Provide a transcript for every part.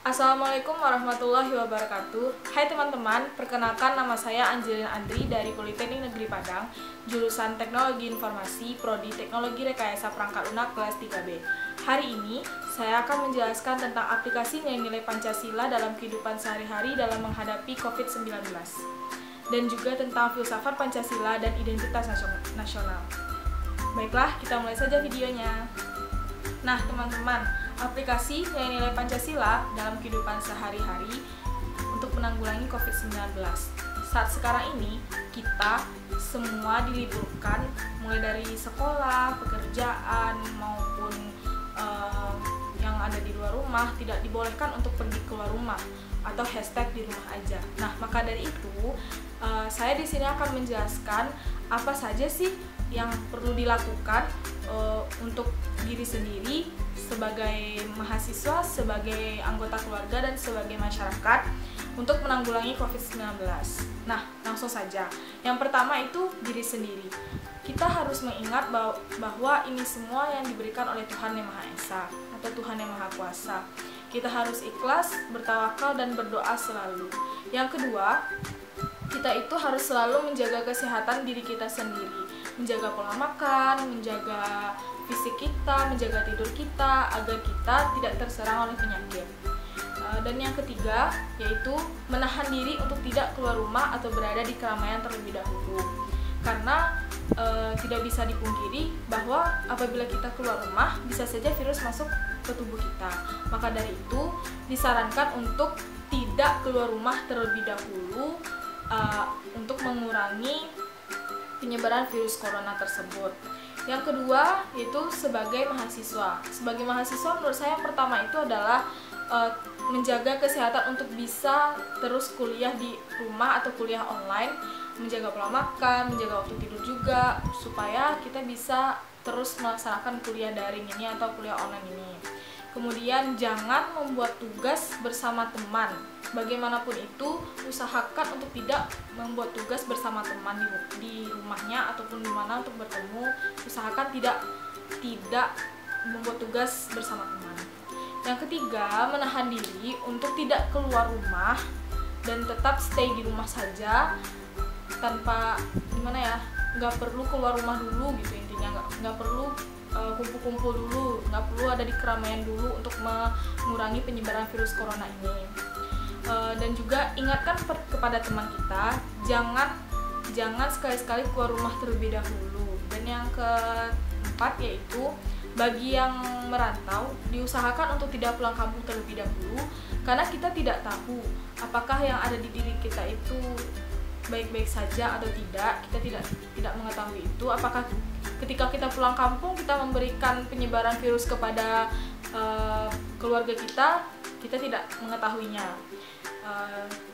Assalamualaikum warahmatullahi wabarakatuh. Hai teman-teman, perkenalkan nama saya Angelina Andri dari Politeknik Negeri Padang, jurusan Teknologi Informasi, Prodi Teknologi Rekayasa Perangkat Lunak kelas 3B. Hari ini, saya akan menjelaskan tentang aplikasi nilai-nilai Pancasila dalam kehidupan sehari-hari dalam menghadapi COVID-19, dan juga tentang filsafat Pancasila dan identitas nasional. Baiklah, kita mulai saja videonya. Nah, teman-teman, aplikasi nilai-nilai Pancasila dalam kehidupan sehari-hari untuk menanggulangi COVID-19. Saat sekarang ini, kita semua diliburkan, mulai dari sekolah, pekerjaan, maupun yang ada di luar rumah, tidak dibolehkan untuk pergi keluar rumah, atau hashtag di rumah aja. Nah, maka dari itu, saya di sini akan menjelaskan apa saja sih yang perlu dilakukan untuk diri sendiri sebagai mahasiswa, sebagai anggota keluarga, dan sebagai masyarakat untuk menanggulangi COVID-19. Nah, langsung saja. Yang pertama itu diri sendiri. Kita harus mengingat bahwa ini semua yang diberikan oleh Tuhan Yang Maha Esa atau Tuhan Yang Maha Kuasa. Kita harus ikhlas, bertawakal, dan berdoa selalu. Yang kedua, kita itu harus selalu menjaga kesehatan diri kita sendiri, menjaga pola makan, menjaga fisik kita, menjaga tidur kita, agar kita tidak terserang oleh penyakit. Dan yang ketiga, yaitu menahan diri untuk tidak keluar rumah atau berada di keramaian terlebih dahulu. Karena tidak bisa dipungkiri bahwa apabila kita keluar rumah, bisa saja virus masuk ke tubuh kita. Maka dari itu, disarankan untuk tidak keluar rumah terlebih dahulu untuk mengurangi penyebaran virus corona tersebut. Yang kedua, yaitu sebagai mahasiswa. Sebagai mahasiswa, menurut saya yang pertama itu adalah menjaga kesehatan untuk bisa terus kuliah di rumah atau kuliah online, menjaga pola makan, menjaga waktu tidur juga, supaya kita bisa terus melaksanakan kuliah daring ini atau kuliah online ini. Kemudian jangan membuat tugas bersama teman. Bagaimanapun itu, usahakan untuk tidak membuat tugas bersama teman di rumahnya ataupun di mana untuk bertemu. Usahakan tidak membuat tugas bersama teman. Yang ketiga, menahan diri untuk tidak keluar rumah dan tetap stay di rumah saja tanpa nggak perlu keluar rumah dulu gitu, intinya nggak perlu kumpul-kumpul dulu, nggak perlu ada di keramaian dulu untuk mengurangi penyebaran virus corona ini. Dan juga ingatkan kepada teman kita, jangan sekali-sekali keluar rumah terlebih dahulu. Dan yang keempat, yaitu bagi yang merantau, diusahakan untuk tidak pulang kampung terlebih dahulu, karena kita tidak tahu apakah yang ada di diri kita itu baik-baik saja atau tidak. Kita tidak mengetahui itu. Apakah ketika kita pulang kampung kita memberikan penyebaran virus kepada keluarga kita tidak mengetahuinya.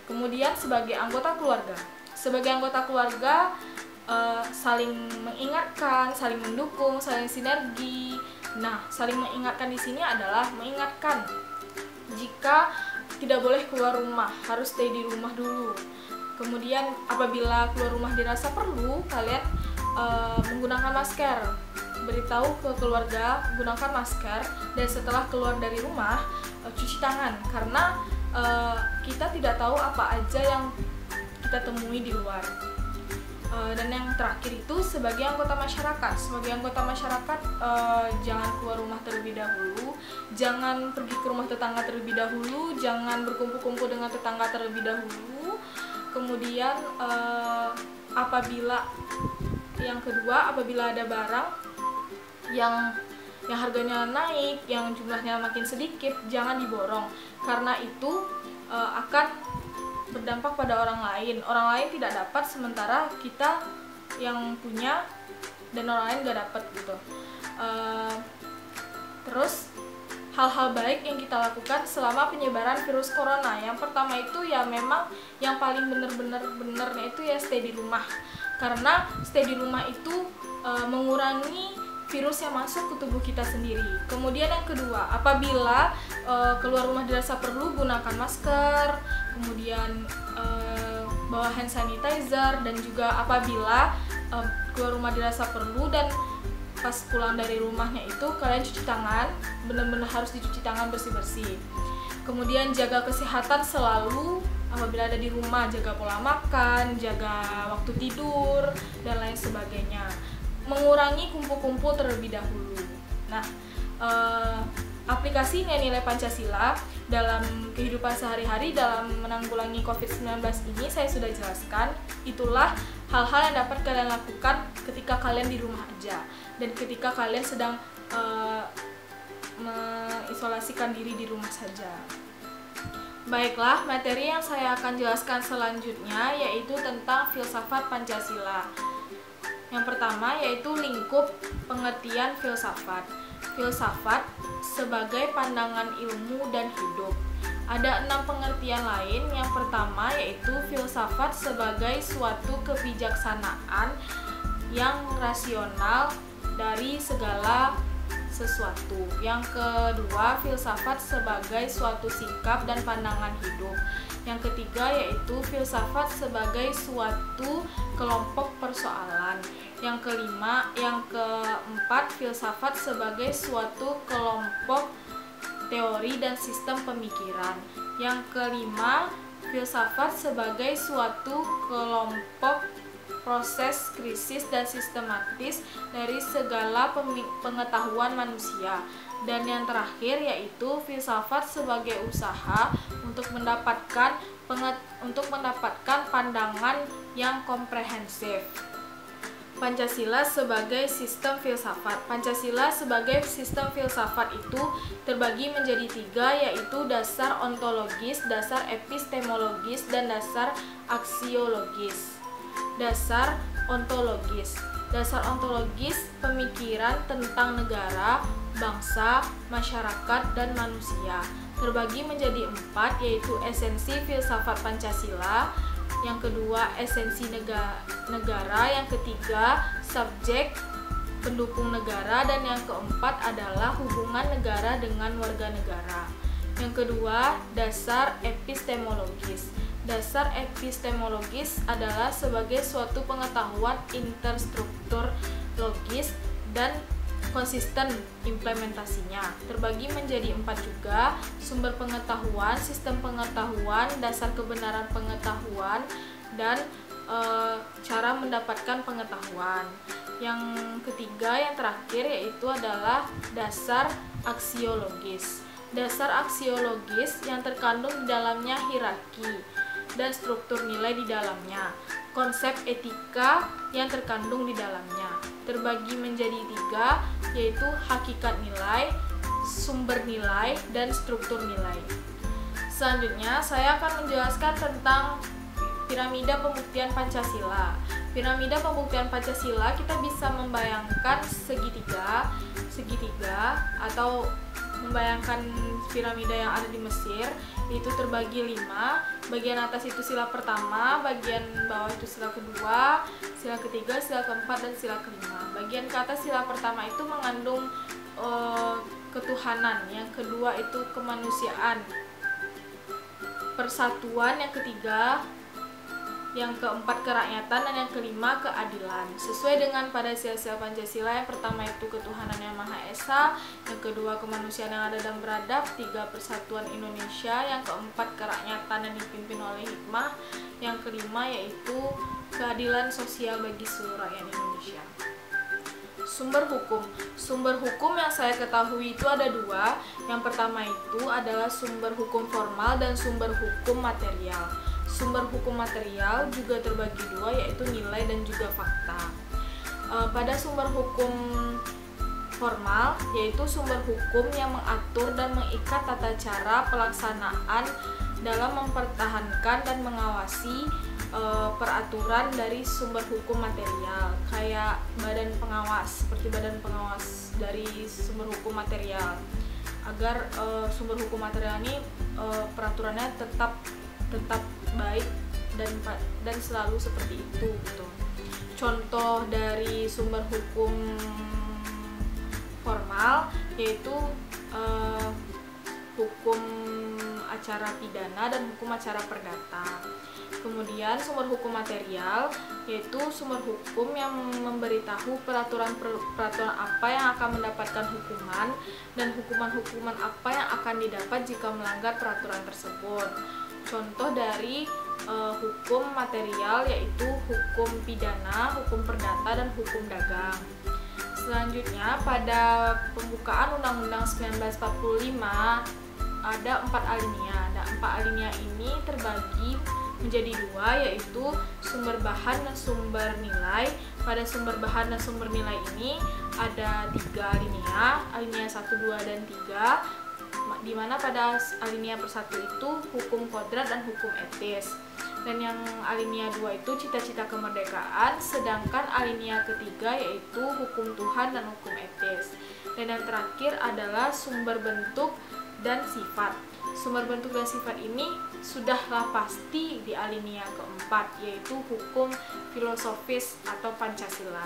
Kemudian sebagai anggota keluarga, saling mengingatkan, saling mendukung, saling sinergi. Nah, saling mengingatkan di sini adalah mengingatkan jika tidak boleh keluar rumah, harus stay di rumah dulu. Kemudian apabila keluar rumah dirasa perlu, kalian menggunakan masker. Beritahu ke keluarga, gunakan masker, dan setelah keluar dari rumah, cuci tangan, karena kita tidak tahu apa aja yang kita temui di luar. Dan yang terakhir itu sebagai anggota masyarakat. Jangan keluar rumah terlebih dahulu, jangan pergi ke rumah tetangga terlebih dahulu, jangan berkumpul-kumpul dengan tetangga terlebih dahulu. Kemudian apabila ada barang yang harganya naik, yang jumlahnya makin sedikit, jangan diborong, karena itu akan berdampak pada orang lain. Orang lain tidak dapat, sementara kita yang punya dan orang lain nggak dapat gitu. Terus hal-hal baik yang kita lakukan selama penyebaran virus corona. Yang pertama itu ya memang yang paling bener-benernya itu ya stay di rumah. Karena stay di rumah itu mengurangi virus yang masuk ke tubuh kita sendiri. Kemudian yang kedua, apabila keluar rumah dirasa perlu, gunakan masker, kemudian bawa hand sanitizer, dan juga apabila keluar rumah dirasa perlu dan pas pulang dari rumahnya itu kalian cuci tangan, benar-benar harus dicuci tangan bersih-bersih. Kemudian jaga kesehatan selalu apabila ada di rumah, jaga pola makan, jaga waktu tidur, dan lain sebagainya. Mengurangi kumpul-kumpul terlebih dahulu. Nah, aplikasi nilai Pancasila dalam kehidupan sehari-hari dalam menanggulangi COVID-19 ini saya sudah jelaskan. Itulah hal-hal yang dapat kalian lakukan ketika kalian di rumah aja dan ketika kalian sedang mengisolasikan diri di rumah saja. Baiklah, materi yang saya akan jelaskan selanjutnya yaitu tentang filsafat Pancasila. Yang pertama yaitu lingkup pengertian filsafat. Filsafat sebagai pandangan ilmu dan hidup. Ada 6 pengertian lain. Yang pertama yaitu filsafat sebagai suatu kebijaksanaan yang rasional dari segala sesuatu. Yang kedua, filsafat sebagai suatu sikap dan pandangan hidup. Yang ketiga yaitu filsafat sebagai suatu kelompok persoalan. Yang keempat, filsafat sebagai suatu kelompok teori dan sistem pemikiran. Yang kelima, filsafat sebagai suatu kelompok proses krisis dan sistematis dari segala pengetahuan manusia. Dan yang terakhir yaitu filsafat sebagai usaha untuk mendapatkan pandangan yang komprehensif. Pancasila sebagai sistem filsafat. Pancasila sebagai sistem filsafat itu terbagi menjadi 3, yaitu dasar ontologis, dasar epistemologis, dan dasar aksiologis. Dasar ontologis. Dasar ontologis pemikiran tentang negara, bangsa, masyarakat, dan manusia. Terbagi menjadi 4, yaitu esensi filsafat Pancasila. Yang kedua, esensi negara. Yang ketiga, subjek pendukung negara. Dan yang keempat adalah hubungan negara dengan warga negara. Yang kedua, dasar epistemologis. Dasar epistemologis adalah sebagai suatu pengetahuan interstruktur logis dan konsisten implementasinya. Terbagi menjadi 4 juga, sumber pengetahuan, sistem pengetahuan, dasar kebenaran pengetahuan, dan cara mendapatkan pengetahuan. Yang ketiga, yang terakhir yaitu adalah dasar aksiologis. Dasar aksiologis yang terkandung di dalamnya hierarki dan struktur nilai di dalamnya, konsep etika yang terkandung di dalamnya. Terbagi menjadi 3, yaitu hakikat nilai, sumber nilai, dan struktur nilai. Selanjutnya, saya akan menjelaskan tentang piramida pembuktian Pancasila. Piramida pembuktian Pancasila kita bisa membayangkan segitiga atau membayangkan piramida yang ada di Mesir. Itu terbagi 5. Bagian atas itu sila pertama, bagian bawah itu sila kedua, sila ketiga, sila keempat, dan sila kelima. Bagian ke atas sila pertama itu mengandung ketuhanan, yang kedua itu kemanusiaan, persatuan, yang ketiga, yang keempat kerakyatan, dan yang kelima keadilan. Sesuai dengan pada sila-sila Pancasila, yang pertama itu ketuhanan yang Maha Esa, yang kedua kemanusiaan yang adil dan beradab, 3 persatuan Indonesia, yang keempat kerakyatan yang dipimpin oleh hikmah, yang kelima yaitu keadilan sosial bagi seluruh rakyat Indonesia. Sumber hukum. Sumber hukum yang saya ketahui itu ada 2. Yang pertama itu adalah sumber hukum formal dan sumber hukum material. Sumber hukum material juga terbagi 2, yaitu nilai dan juga fakta. Pada sumber hukum formal, yaitu sumber hukum yang mengatur dan mengikat tata cara pelaksanaan dalam mempertahankan dan mengawasi peraturan dari sumber hukum material, kayak badan pengawas, seperti badan pengawas dari sumber hukum material, agar sumber hukum material ini peraturannya tetap baik dan selalu seperti itu gitu. Contoh dari sumber hukum formal yaitu hukum acara pidana dan hukum acara perdata. Kemudian sumber hukum material, yaitu sumber hukum yang memberitahu peraturan apa yang akan mendapatkan hukuman dan hukuman-hukuman apa yang akan didapat jika melanggar peraturan tersebut. Contoh dari hukum material yaitu hukum pidana, hukum perdata, dan hukum dagang. Selanjutnya, pada pembukaan Undang-Undang 1945 ada 4 alinea. Nah, 4 alinea ini terbagi menjadi 2, yaitu sumber bahan dan sumber nilai. Pada sumber bahan dan sumber nilai ini ada 3 alinea, alinea 1, 2, dan 3, di mana pada alinea per-1 itu hukum kodrat dan hukum etis. Dan yang alinea 2 itu cita-cita kemerdekaan, sedangkan alinea ketiga yaitu hukum Tuhan dan hukum etis. Dan yang terakhir adalah sumber bentuk dan sifat. Sumber bentuk dan sifat ini sudahlah pasti di alinea keempat, yaitu hukum filosofis atau Pancasila.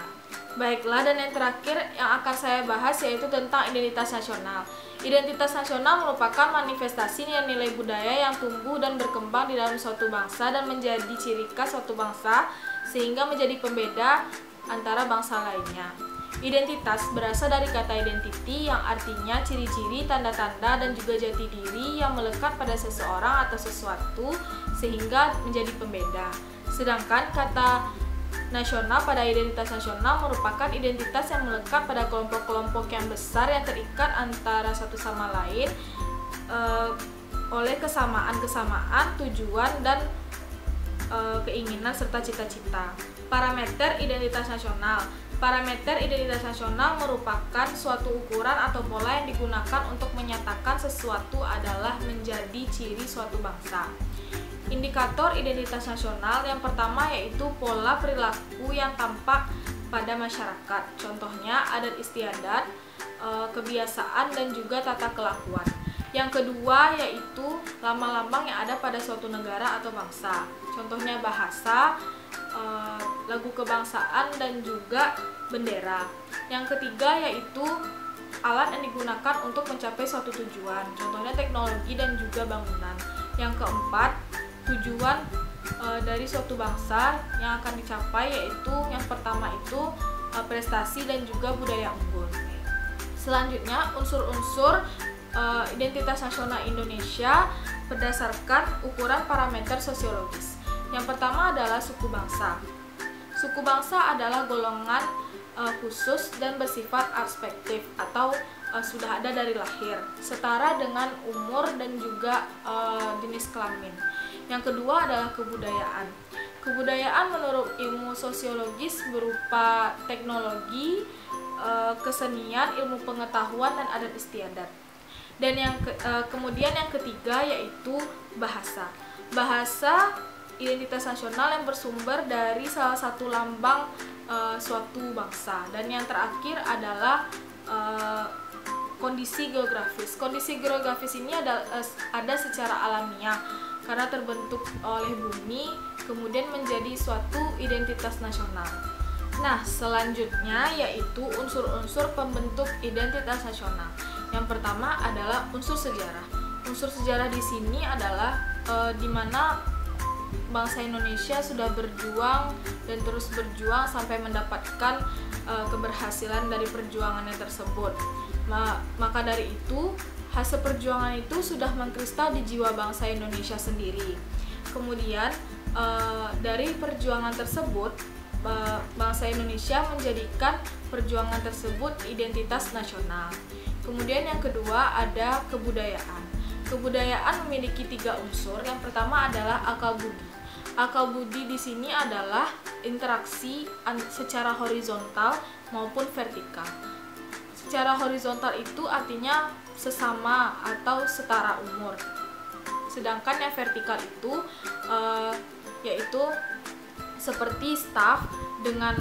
Baiklah, dan yang terakhir yang akan saya bahas yaitu tentang identitas nasional. Identitas nasional merupakan manifestasi nilai-nilai budaya yang tumbuh dan berkembang di dalam suatu bangsa dan menjadi ciri khas suatu bangsa sehingga menjadi pembeda antara bangsa lainnya. Identitas berasal dari kata identity yang artinya ciri-ciri, tanda-tanda, dan juga jati diri yang melekat pada seseorang atau sesuatu sehingga menjadi pembeda. Sedangkan kata nasional pada identitas nasional merupakan identitas yang melekat pada kelompok-kelompok yang besar yang terikat antara satu sama lain oleh kesamaan-kesamaan tujuan dan keinginan serta cita-cita. Parameter identitas nasional. Parameter identitas nasional merupakan suatu ukuran atau pola yang digunakan untuk menyatakan sesuatu adalah menjadi ciri suatu bangsa. Indikator identitas nasional yang pertama yaitu pola perilaku yang tampak pada masyarakat. Contohnya adat istiadat, kebiasaan, dan juga tata kelakuan. Yang kedua yaitu lambang-lambang yang ada pada suatu negara atau bangsa. Contohnya bahasa, lagu kebangsaan, dan juga bendera. Yang ketiga yaitu alat yang digunakan untuk mencapai suatu tujuan. Contohnya teknologi dan juga bangunan. Yang keempat, tujuan dari suatu bangsa yang akan dicapai yaitu yang pertama itu prestasi dan juga budaya unggul. Selanjutnya, unsur-unsur identitas nasional Indonesia berdasarkan ukuran parameter sosiologis. Yang pertama adalah suku bangsa. Suku bangsa adalah golongan khusus dan bersifat aspektif atau sudah ada dari lahir, setara dengan umur dan juga jenis kelamin. Yang kedua adalah kebudayaan. Kebudayaan menurut ilmu sosiologis berupa teknologi, kesenian, ilmu pengetahuan, dan adat istiadat. Dan kemudian yang ketiga yaitu bahasa. Bahasa identitas nasional yang bersumber dari salah satu lambang suatu bangsa. Dan yang terakhir adalah kondisi geografis. Kondisi geografis ini ada secara alamiah karena terbentuk oleh bumi, kemudian menjadi suatu identitas nasional. Nah, selanjutnya yaitu unsur-unsur pembentuk identitas nasional. Yang pertama adalah unsur sejarah. Unsur sejarah di sini adalah di mana bangsa Indonesia sudah berjuang dan terus berjuang sampai mendapatkan keberhasilan dari perjuangannya tersebut. Maka dari itu, hasil perjuangan itu sudah mengkristal di jiwa bangsa Indonesia sendiri. Kemudian dari perjuangan tersebut, bangsa Indonesia menjadikan perjuangan tersebut identitas nasional. Kemudian yang kedua ada kebudayaan. Kebudayaan memiliki 3 unsur. Yang pertama adalah akal budi. Akal budi di sini adalah interaksi secara horizontal maupun vertikal. Secara horizontal itu artinya sesama atau setara umur. Sedangkan yang vertikal itu yaitu seperti staf dengan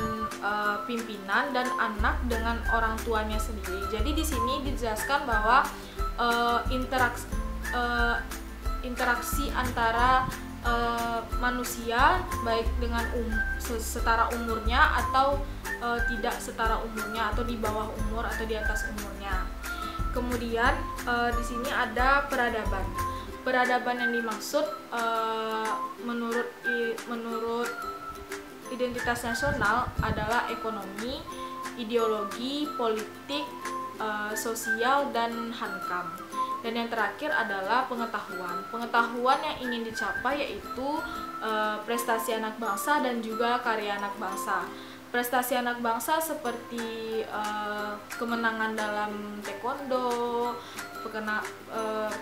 pimpinan dan anak dengan orang tuanya sendiri. Jadi di sini dijelaskan bahwa interaksi antara manusia baik dengan setara umurnya atau tidak setara umurnya atau di bawah umur atau di atas umurnya. Kemudian di sini ada peradaban. Peradaban yang dimaksud menurut identitas nasional adalah ekonomi, ideologi, politik, sosial, dan hankam. Dan yang terakhir adalah pengetahuan. Pengetahuan yang ingin dicapai yaitu prestasi anak bangsa dan juga karya anak bangsa. Prestasi anak bangsa seperti kemenangan dalam taekwondo,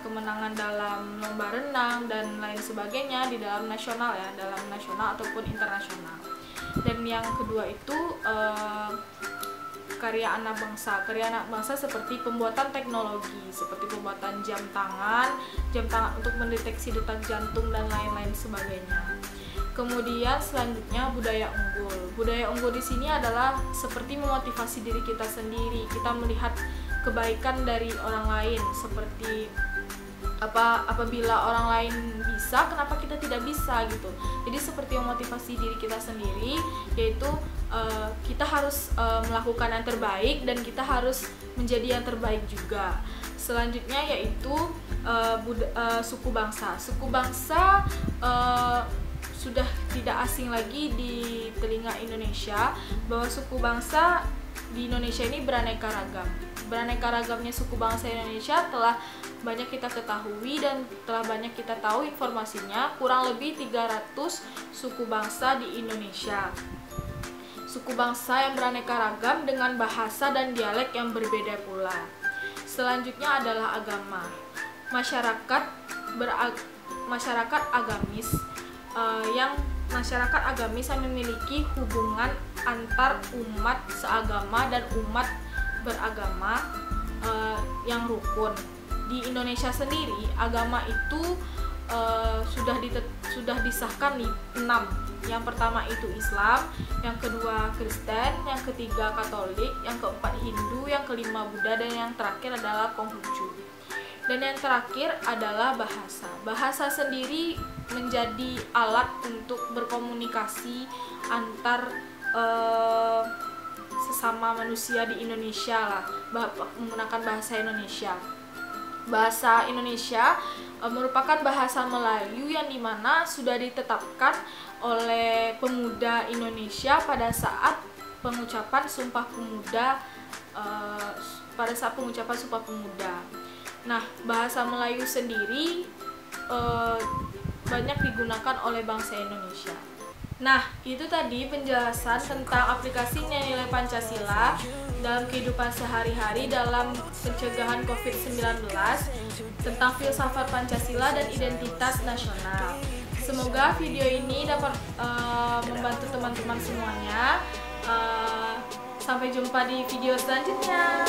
kemenangan dalam lomba renang dan lain sebagainya di dalam nasional ya, dalam nasional ataupun internasional. Dan yang kedua itu karya anak bangsa. Karya anak bangsa seperti pembuatan teknologi, seperti pembuatan jam tangan untuk mendeteksi detak jantung dan lain-lain sebagainya. Kemudian selanjutnya budaya unggul. Budaya unggul di sini adalah seperti memotivasi diri kita sendiri. Kita melihat kebaikan dari orang lain, seperti apabila orang lain bisa, kenapa kita tidak bisa gitu. Jadi seperti memotivasi diri kita sendiri, yaitu kita harus melakukan yang terbaik dan kita harus menjadi yang terbaik juga. Selanjutnya yaitu suku bangsa. Suku bangsa sudah tidak asing lagi di telinga Indonesia, bahwa suku bangsa di Indonesia ini beraneka ragam. Beraneka ragamnya suku bangsa Indonesia telah banyak kita ketahui dan telah banyak kita tahu informasinya. Kurang lebih 300 suku bangsa di Indonesia. Suku bangsa yang beraneka ragam dengan bahasa dan dialek yang berbeda pula. Selanjutnya adalah agama. Masyarakat agamis yang memiliki hubungan antar umat seagama dan umat beragama yang rukun. Di Indonesia sendiri, agama itu sudah disahkan 6. Yang pertama itu Islam, yang kedua Kristen, yang ketiga Katolik, yang keempat Hindu, yang kelima Buddha, dan yang terakhir adalah Konghucu. Dan yang terakhir adalah bahasa. Bahasa sendiri menjadi alat untuk berkomunikasi antar sesama manusia di Indonesia lah, menggunakan bahasa Indonesia. Bahasa Indonesia merupakan bahasa Melayu yang dimana sudah ditetapkan oleh pemuda Indonesia pada saat pengucapan Sumpah Pemuda. Nah, bahasa Melayu sendiri banyak digunakan oleh bangsa Indonesia. Nah, itu tadi penjelasan tentang aplikasi nilai Pancasila dalam kehidupan sehari-hari dalam pencegahan COVID-19, tentang filsafat Pancasila dan identitas nasional. Semoga video ini dapat membantu teman-teman semuanya. Sampai jumpa di video selanjutnya.